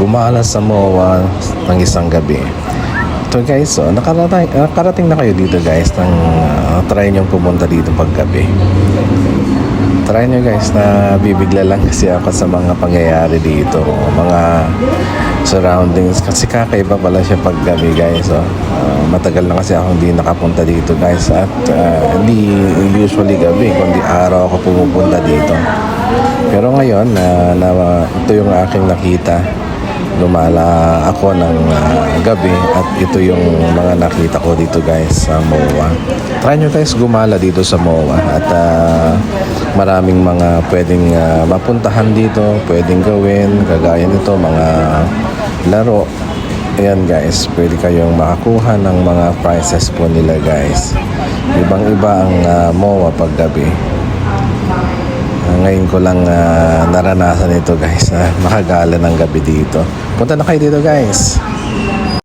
gumala sa MOA ng isang gabi. Ito guys, nakarating na kayo dito guys nang try nyo pumunta dito pag gabi. Try nyo guys, na bibigla lang kasi ako sa mga pangyayari dito, mga surroundings, kasi kakaiba pala siya pag gabi guys. Matagal na kasi ako hindi nakapunta dito guys, at hindi usually gabi kundi araw ako pumupunta dito. Pero ngayon ito yung aking nakita. Lumala ako ng gabi at ito yung mga nakita ko dito guys sa MOA. Try nyo guys gumala dito sa MOA at maraming mga pwedeng mapuntahan dito, pwedeng gawin, kagaya nito mga laro. Ayan guys, pwede kayong makakuha ng mga prices po nila guys. Ibang iba ang MOA pag gabi. Ngayon ko lang naranasan ito guys, makagala ng gabi dito. Punta na kayo dito guys.